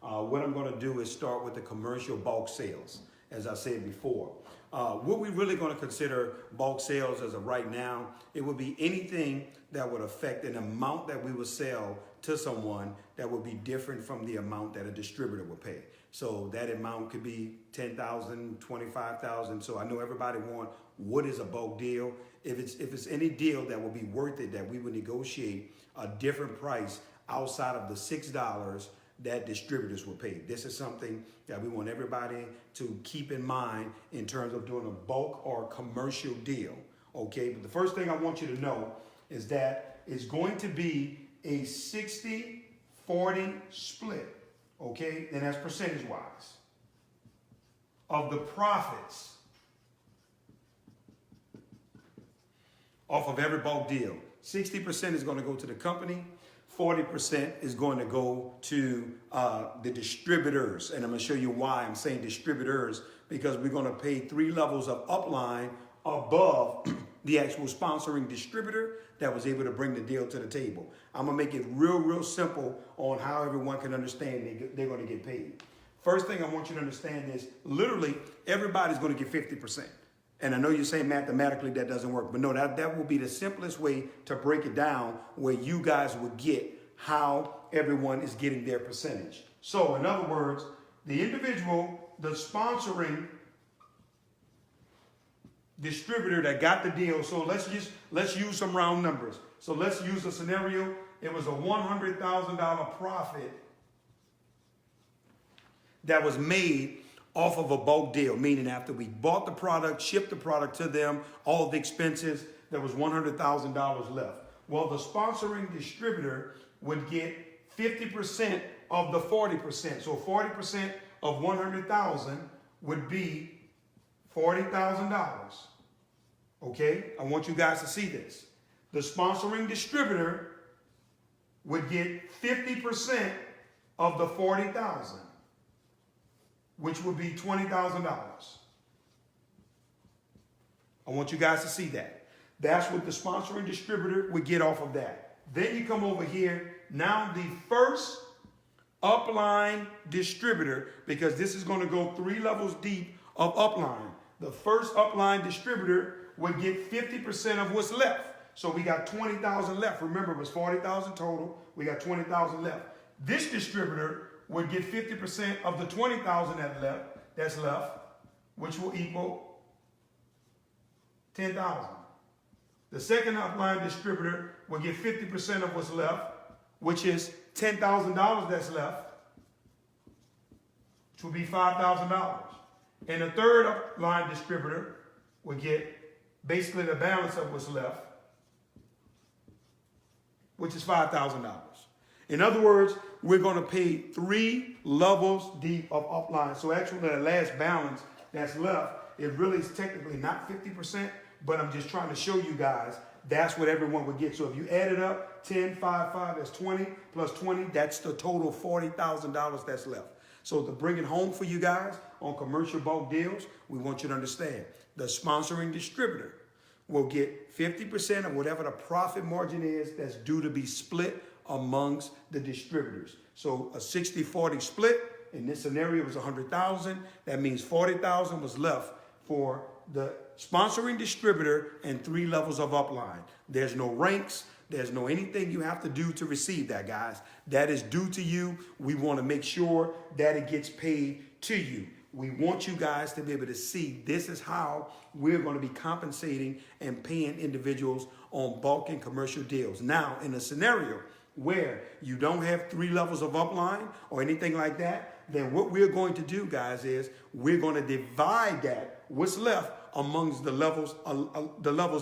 What I'm going to do is start with the commercial bulk sales, as I said before. What we're really going to consider bulk sales as of right now, it would be anything that would affect an amount that we would sell to someone that would be different from the amount that a distributor would pay. So that amount could be $10,000, $25,000. So I know everybody wants what is a bulk deal. If it's any deal that will be worth it, that we would negotiate a different price outside of the $6 that distributors will pay. This is something that we want everybody to keep in mind in terms of doing a bulk or commercial deal. Okay, but the first thing I want you to know is that it's going to be a 60-40 split. Okay, and that's percentage wise of the profits off of every bulk deal. 60% is going to go to the company. 40% is going to go to the distributors. And I'm going to show you why I'm saying distributors, because we're going to pay 3 levels of upline above the actual sponsoring distributor that was able to bring the deal to the table. I'm going to make it real simple on how everyone can understand they're going to get paid. First thing I want you to understand is literally everybody's going to get 50%. And I know you're saying mathematically that doesn't work, but no, that will be the simplest way to break it down, where you guys will get how everyone is getting their percentage. So in other words, the individual, the sponsoring distributor that got the deal. So let's use some round numbers. So let's use a scenario. It was a $100,000 profit that was made off of a bulk deal, meaning after we bought the product, shipped the product to them, all the expenses, there was $100,000 left. Well, the sponsoring distributor would get 50% of the 40%. So 40% of 100,000 would be $40,000. Okay, I want you guys to see this. The sponsoring distributor would get 50% of the 40,000, which would be $20,000. I want you guys to see that. That's what the sponsoring distributor would get off of that. Then you come over here. Now the first upline distributor, because this is going to go 3 levels deep of upline. The first upline distributor would get 50% of what's left. So we got 20,000 left. Remember, it was 40,000 total. We got 20,000 left. This distributor would get 50% of the 20,000 that's left, which will equal 10,000. The second upline distributor will get 50% of what's left, which is $10,000 that's left, which will be $5,000. And the third upline distributor will get basically the balance of what's left, which is $5,000. In other words, we're going to pay 3 levels deep of upline. So actually the last balance that's left, it really is technically not 50%, but I'm just trying to show you guys that's what everyone would get. So if you add it up, 10, 5, 5, that's 20, plus 20, that's the total $40,000 that's left. So to bring it home for you guys on commercial bulk deals, we want you to understand the sponsoring distributor will get 50% of whatever the profit margin is that's due to be split amongst the distributors. So a 60-40 split, in this scenario, was 100,000. That means 40,000 was left for the sponsoring distributor and 3 levels of upline. There's no ranks. There's no anything you have to do to receive that, guys. That is due to you. We want to make sure that it gets paid to you. We want you guys to be able to see this is how we're going to be compensating and paying individuals on bulk and commercial deals. Now, in a scenario where you don't have 3 levels of upline or anything like that, then what we're going to do, guys, is we're going to divide that, what's left, amongst the levels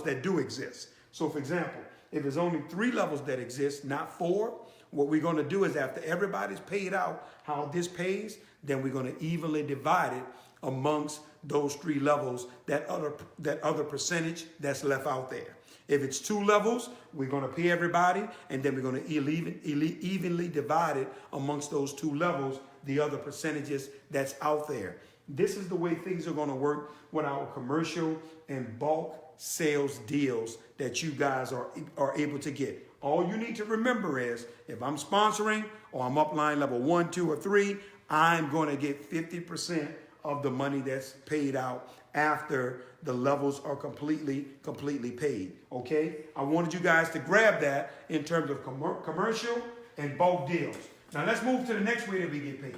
that do exist. So, for example, if there's only 3 levels that exist, not 4, what we're going to do is after everybody's paid out how this pays, then we're going to evenly divide it amongst those 3 levels, that other percentage that's left out there. If it's 2 levels, we're going to pay everybody, and then we're going to evenly divide it amongst those 2 levels, the other percentages that's out there. This is the way things are going to work with our commercial and bulk sales deals that you guys are able to get. All you need to remember is if I'm sponsoring or I'm upline level 1, 2, or 3, I'm going to get 50% of the money that's paid out after the levels are completely paid. Okay? I wanted you guys to grab that in terms of commercial and bulk deals. Now let's move to the next way that we get paid.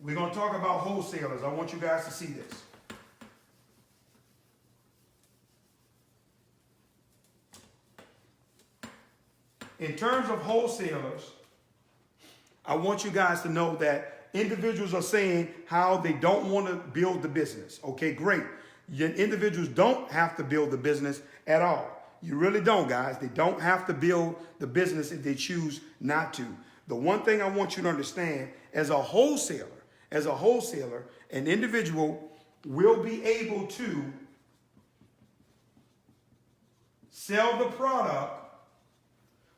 We're going to talk about wholesalers. I want you guys to see this. In terms of wholesalers, I want you guys to know that individuals are saying how they don't want to build the business. Okay, great. Individuals don't have to build the business at all. You really don't, guys. They don't have to build the business if they choose not to. The one thing I want you to understand, as a wholesaler, an individual will be able to sell the product,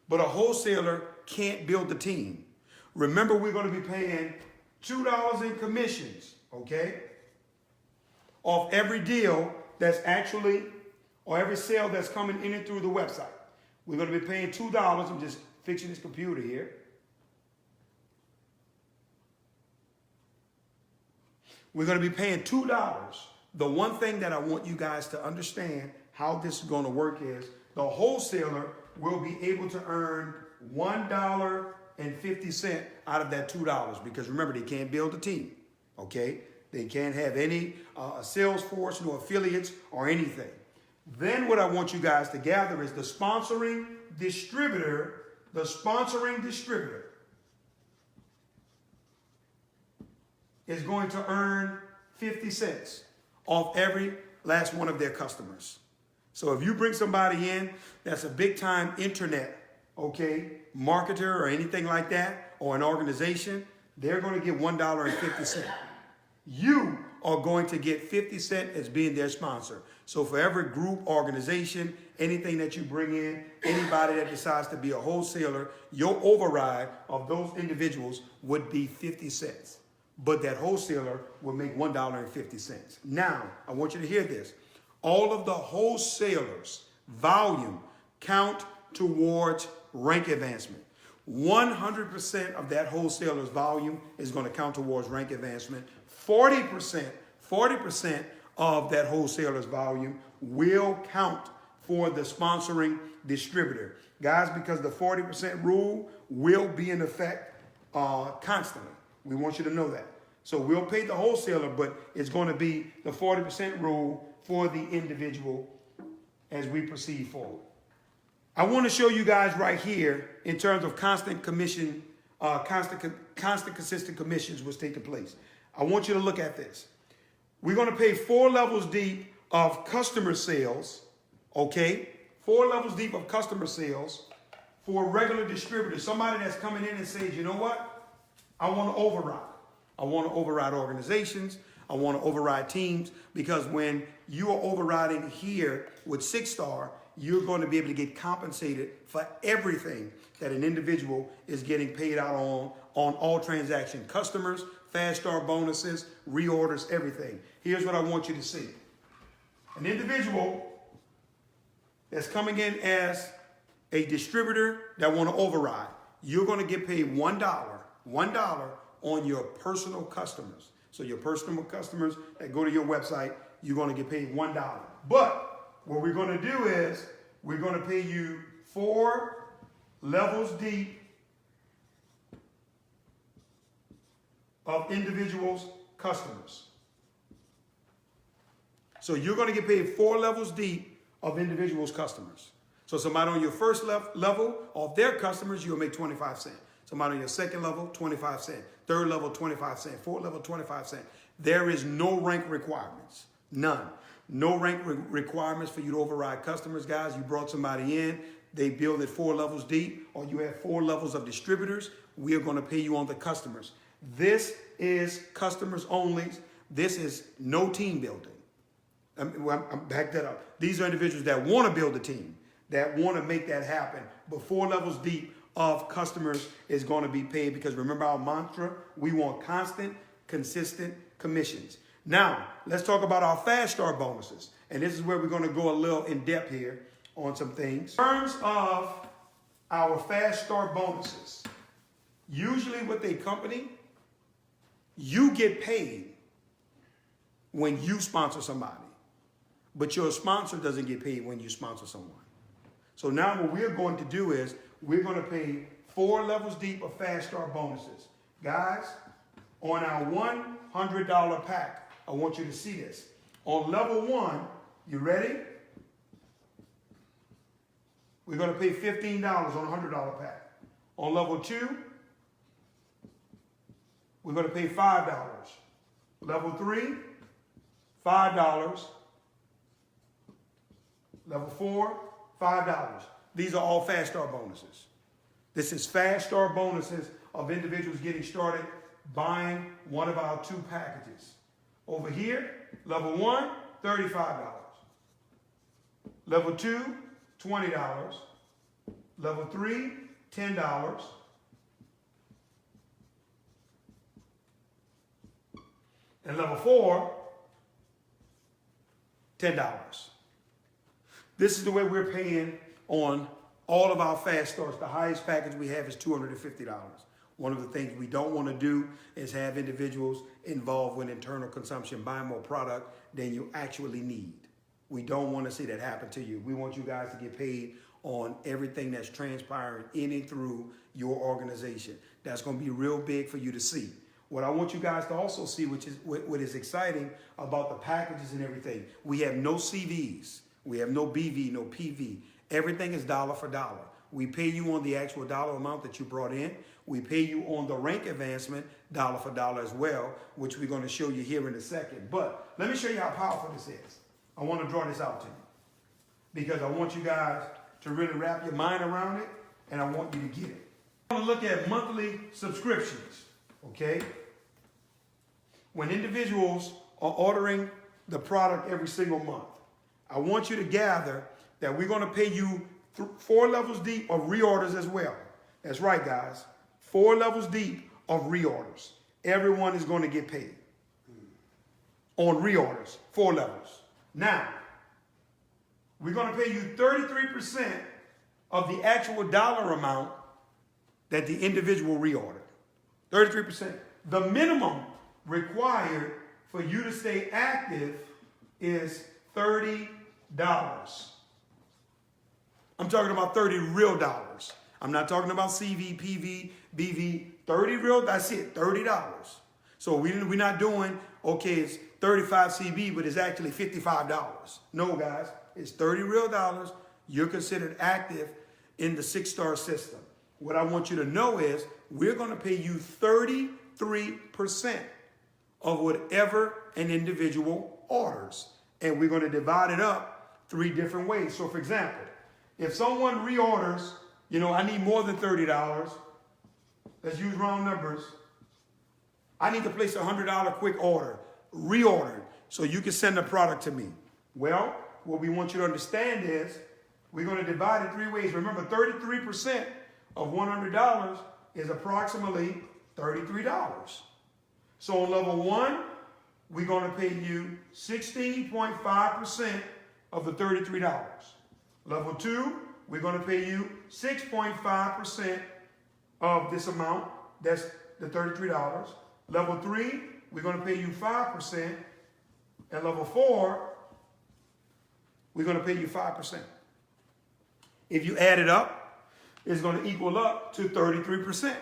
but a wholesaler can't build the team. Remember, we're going to be paying $2 in commissions, okay, off every deal that's actually, or every sale that's coming in and through the website. We're going to be paying $2. I'm just fixing this computer here. We're going to be paying $2. The one thing that I want you guys to understand how this is going to work is the wholesaler will be able to earn $1.50 out of that $2, because remember, they can't build a team, okay? They can't have any sales force, no affiliates or anything. Then what I want you guys to gather is the sponsoring distributor is going to earn 50 cents off every last one of their customers. So if you bring somebody in that's a big time internet, okay, marketer or anything like that, or an organization, they're going to get $1.50. You are going to get 50 cents as being their sponsor. So for every group, organization, anything that you bring in, anybody that decides to be a wholesaler, your override of those individuals would be 50 cents. But that wholesaler will make $1.50. Now, I want you to hear this. All of the wholesalers' volume count towards rank advancement. 100% of that wholesaler's volume is going to count towards rank advancement. 40% of that wholesaler's volume will count for the sponsoring distributor. Guys, because the 40% rule will be in effect constantly. We want you to know that. So we'll pay the wholesaler, but it's going to be the 40% rule for the individual as we proceed forward. I want to show you guys right here in terms of constant commission, consistent commissions was taking place. I want you to look at this. We're going to pay 4 levels deep of customer sales, okay? 4 levels deep of customer sales for a regular distributor. Somebody that's coming in and says, you know what? I want to override. I want to override organizations. I want to override teams, because when you are overriding here with 6-star, you're going to be able to get compensated for everything that an individual is getting paid out on all transaction customers, fast start bonuses, reorders, everything. Here's what I want you to see. An individual that's coming in as a distributor that want to override, you're going to get paid $1 on your personal customers. So your personal customers that go to your website, you're going to get paid $1. But what we're going to do is we're going to pay you 4 levels deep of individuals' customers. So you're going to get paid 4 levels deep of individuals' customers. So somebody on your first level of their customers, you'll make 25 cents. Somebody on your second level, 25 cents. Third level, 25 cents. Fourth level, 25 cents. There is no rank requirements. None. No rank requirements for you to override customers, guys. You brought somebody in, they build it 4 levels deep, or you have 4 levels of distributors. We are going to pay you on the customers. This is customers only. This is no team building. I'm back that up. These are individuals that want to build a team, that want to make that happen. But 4 levels deep of customers is going to be paid, because remember our mantra, we want constant, consistent commissions. Now, let's talk about our fast start bonuses. And this is where we're going to go a little in depth here. on some things. In terms of our fast start bonuses, usually with a company, you get paid when you sponsor somebody, but your sponsor doesn't get paid when you sponsor someone. So now what we're going to do is we're going to pay 4 levels deep of fast start bonuses. Guys, on our $100 pack, I want you to see this. On level 1, you ready? We're going to pay $15 on a $100 pack. On level 2, we're going to pay $5. Level 3, $5. Level 4, $5. These are all fast start bonuses. This is fast start bonuses of individuals getting started buying one of our 2 packages. Over here, level 1, $35. Level 2, $20. Level 3, $10. And level 4, $10. This is the way we're paying on all of our fast starts. The highest package we have is $250. One of the things we don't want to do is have individuals involved with internal consumption buying more product than you actually need. We don't want to see that happen to you. We want you guys to get paid on everything that's transpiring in and through your organization. That's going to be real big for you to see. What I want you guys to also see, which is what is exciting about the packages and everything, we have no CVs. We have no BV, no PV. Everything is dollar for dollar. We pay you on the actual dollar amount that you brought in. We pay you on the rank advancement dollar for dollar as well, which we're going to show you here in a second. But let me show you how powerful this is. I want to draw this out to you because I want you guys to really wrap your mind around it, and I want you to get it. I want to look at monthly subscriptions, okay? When individuals are ordering the product every single month, I want you to gather that we're going to pay you 4 levels deep of reorders as well. That's right, guys. 4 levels deep of reorders. Everyone is going to get paid on reorders, 4 levels. Now, we're going to pay you 33% of the actual dollar amount that the individual reordered. 33%. The minimum required for you to stay active is $30. I'm talking about 30 real dollars. I'm not talking about CV, PV, BV. 30 real, that's it, $30. So we're not doing, okay, it's 35 CB, but it's actually $55. No, guys, it's 30 real dollars. You're considered active in the 6-star system. What I want you to know is we're going to pay you 33% of whatever an individual orders. And we're going to divide it up 3 different ways. So, for example, if someone reorders, I need more than $30. Let's use round numbers. I need to place a $100 quick order, reordered, so you can send the product to me. Well, what we want you to understand is we're going to divide it 3 ways. Remember, 33% of $100 is approximately $33. So on level 1, we're going to pay you 16.5% of the $33. Level 2, we're going to pay you 6.5% of this amount. That's the $33. Level 3, we're going to pay you 5%. And level 4, we're going to pay you 5%. If you add it up, it's going to equal up to 33%,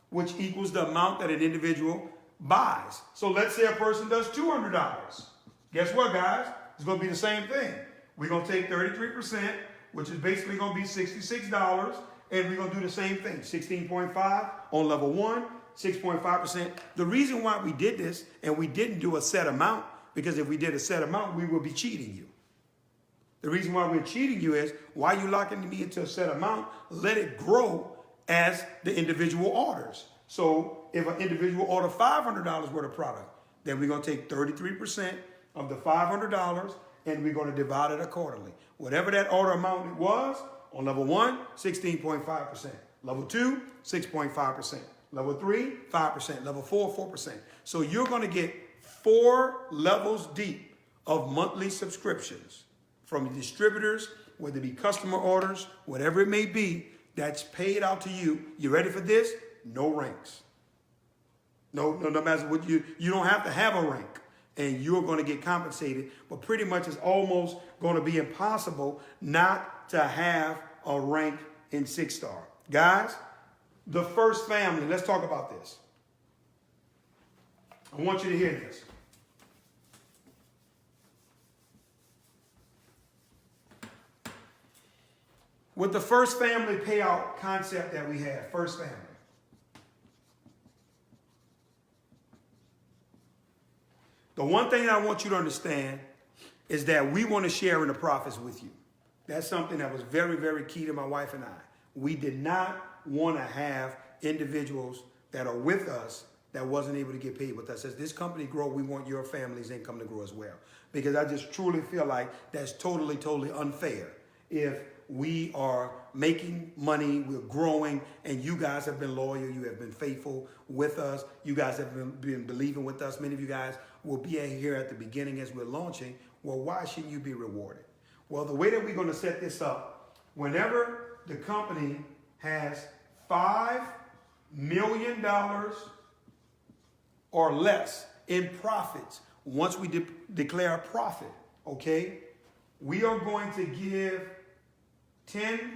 which equals the amount that an individual buys. So let's say a person does $200. Guess what, guys? It's going to be the same thing. We're going to take 33%, which is basically going to be $66, and we're going to do the same thing, 16.5 on level 1, 6.5%. The reason why we did this and we didn't do a set amount, because if we did a set amount, we would be cheating you. The reason why we're cheating you is, why you locking me into a set amount? Let it grow as the individual orders. So if an individual order $500 worth of product, then we're going to take 33% of the $500 and we're going to divide it accordingly. Whatever that order amount was, on level 1, 16.5%. Level 2, 6.5%. Level 3, 5%. Level 4, 4%. So you're going to get 4 levels deep of monthly subscriptions from distributors whether it be customer orders, whatever it may be, that's paid out to you. You ready for this? No ranks. No matter what you don't have to have a rank, and you're going to get compensated. But pretty much it's almost going to be impossible not to have a rank in 6-star. Guys, the first family, let's talk about this. I want you to hear this. With the first family payout concept that we have, first family. The one thing I want you to understand is that we want to share in the profits with you. That's something that was very, very key to my wife and I. We did not want to have individuals that are with us that wasn't able to get paid with us. As this company grow, we want your family's income to grow as well. Because I just truly feel like that's totally, totally unfair. If we are making money, we're growing, and you guys have been loyal, you have been faithful with us, you guys have been believing with us. Many of you guys will be here at the beginning as we're launching. Well, why shouldn't you be rewarded? Well, the way that we're going to set this up, whenever the company has $5 million or less in profits, once we declare a profit, okay, we are going to give 10%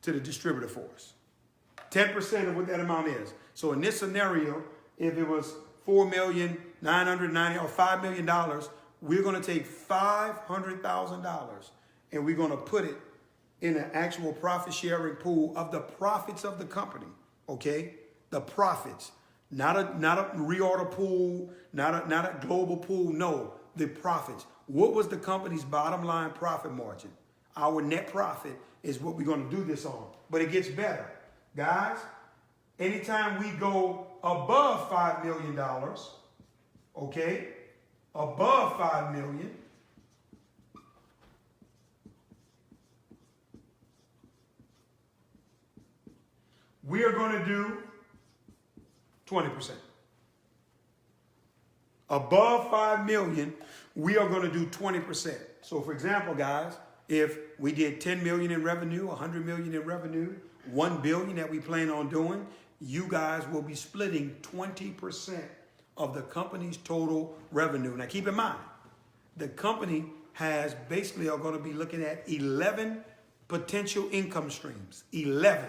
to the distributor force. 10% of what that amount is. So in this scenario, if it was $4,990,000 or $5 million, we're going to take $500,000 and we're going to put it in an actual profit sharing pool of the profits of the company. Okay, the profits, not a reorder pool, not a global pool. No, the profits. What was the company's bottom line profit margin? Our net profit is what we're going to do this on. But it gets better. Guys, anytime we go above $5 million, okay, above $5 million, we are going to do 20%. Above $5 million, we are going to do 20%. So for example, guys, if we did 10 million in revenue, 100 million in revenue, 1 billion that we plan on doing, you guys will be splitting 20% of the company's total revenue. Now keep in mind, the company has basically are going to be looking at 11 potential income streams, 11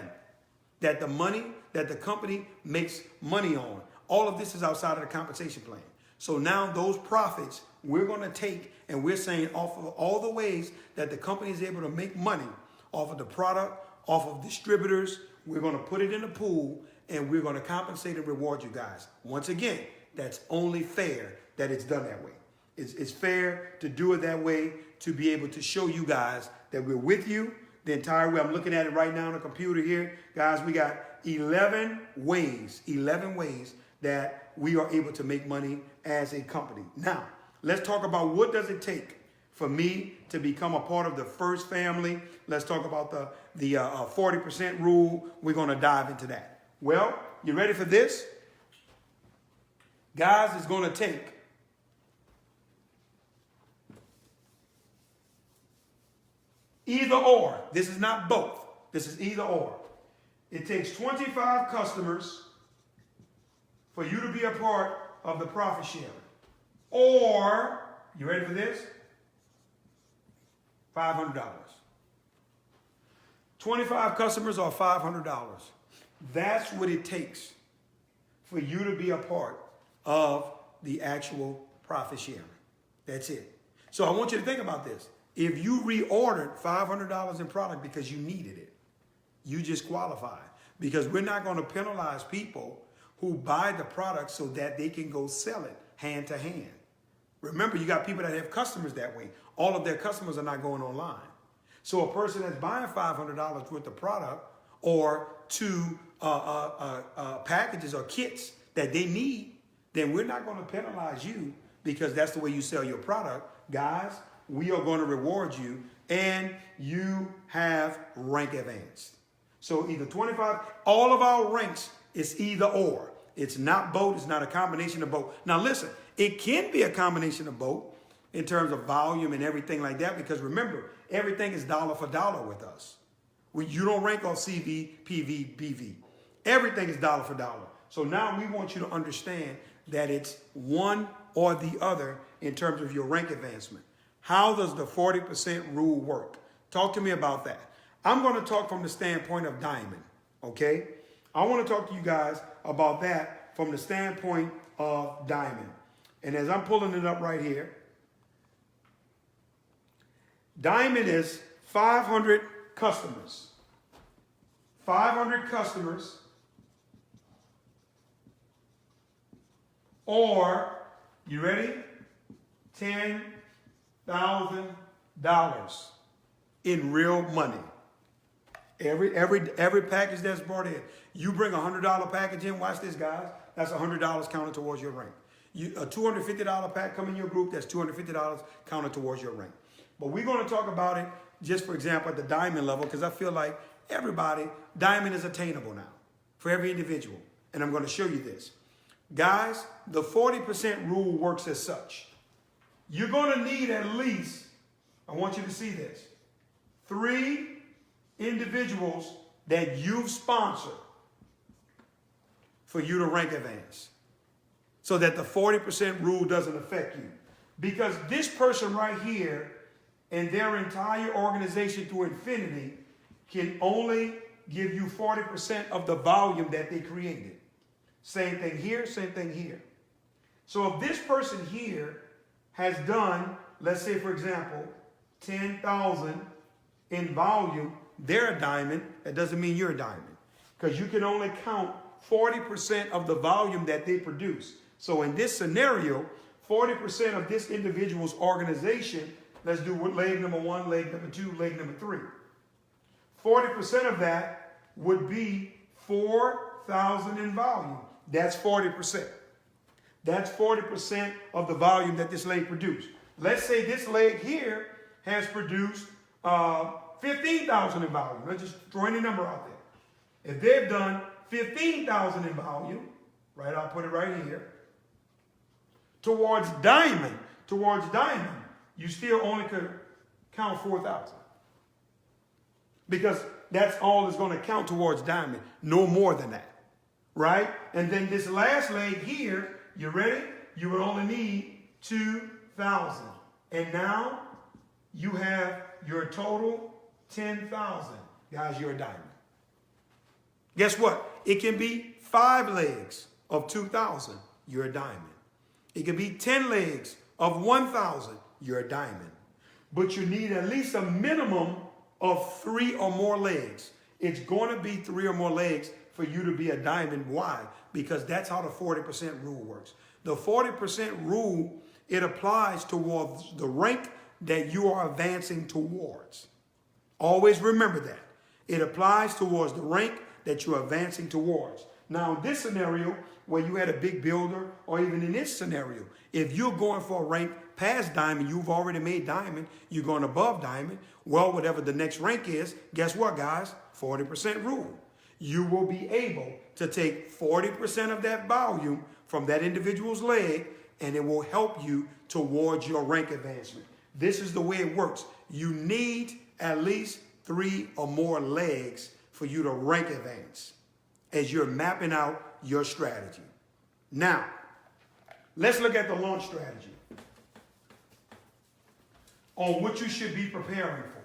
that the company makes money on. All of this is outside of the compensation plan. So now those profits we're going to take, and we're saying off of all the ways that the company is able to make money off of the product, off of distributors, we're going to put it in a pool, and we're going to compensate and reward you guys. Once again, that's only fair that it's done that way. It's fair to do it that way, to be able to show you guys that we're with you the entire way. I'm looking at it right now on the computer here. Guys, we got 11 ways that we are able to make money as a company. Now, let's talk about what does it take for me to become a part of the first family. Let's talk about the 40% rule. We're going to dive into that. Well, you ready for this? Guys, it's going to take either or. This is not both. This is either or. It takes 25 customers for you to be a part of the profit sharing. Or, you ready for this? $500. 25 customers or $500. That's what it takes for you to be a part of the actual profit sharing. That's it. So I want you to think about this. If you reordered $500 in product because you needed it, you just qualified. Because we're not going to penalize people who buy the product so that they can go sell it hand to hand. Remember, you got people that have customers that way. All of their customers are not going online. So a person that's buying $500 worth of product or two packages or kits that they need, then we're not going to penalize you because that's the way you sell your product. Guys, we are going to reward you, and you have rank advanced. So either 25, all of our ranks is either or. It's not both. It's not a combination of both. Now listen, it can be a combination of both. in terms of volume and everything like that, because remember, everything is dollar for dollar with us. You don't rank on CV, PV, BV. Everything is dollar for dollar. So now we want you to understand that it's one or the other in terms of your rank advancement. How does the 40% rule work? Talk to me about that. I'm going to talk from the standpoint of diamond, okay? I want to talk to you guys about that from the standpoint of diamond. And as I'm pulling it up right here, diamond is 500 customers. 500 customers, or, you ready? $10,000 in real money. Every package that's brought in. You bring a $100 package in, watch this, guys. That's $100 counted towards your rank. A $250 pack come in your group, that's $250 counted towards your rank. But we're going to talk about it, just for example, at the diamond level, because I feel like everybody, diamond is attainable now for every individual. And I'm going to show you this. Guys, the 40% rule works as such. You're going to need at least, I want you to see this, 3 individuals that you've sponsored for you to rank advance, so that the 40% rule doesn't affect you. Because this person right here and their entire organization to infinity can only give you 40% of the volume that they created. Same thing here, same thing here. So if this person here has done, let's say for example, 10,000 in volume, they're a diamond. That doesn't mean you're a diamond, because you can only count 40% of the volume that they produce. So in this scenario, 40% of this individual's organization, let's do leg number 1, leg number 2, leg number 3. 40% of that would be 4,000 in volume. That's 40%. That's 40% of the volume that this leg produced. Let's say this leg here has produced 15,000 in volume. Let's just throw any number out there. If they've done 15,000 in volume, right, I'll put it right here. Towards diamond, you still only could count 4,000. Because that's all that's going to count towards diamond, no more than that, right? And then this last leg here, you ready? You would only need 2,000. And now you have your total 10,000. Guys, you're a diamond. Guess what? It can be 5 legs of 2,000. You're a diamond. It can be 10 legs of 1,000. You're a diamond. But you need at least a minimum of 3 or more legs. It's going to be 3 or more legs for you to be a diamond. Why? Because that's how the 40% rule works. The 40% rule, it applies towards the rank that you are advancing towards. Always remember that. It applies towards the rank that you're advancing towards. Now, in this scenario, where you had a big builder, or even in this scenario, if you're going for a rank past diamond, you've already made diamond, you're going above diamond, well, whatever the next rank is, guess what, guys? 40% rule. You will be able to take 40% of that volume from that individual's leg, and it will help you towards your rank advancement. This is the way it works. You need at least 3 or more legs for you to rank advance as you're mapping out your strategy. Now, let's look at the launch strategy on what you should be preparing for.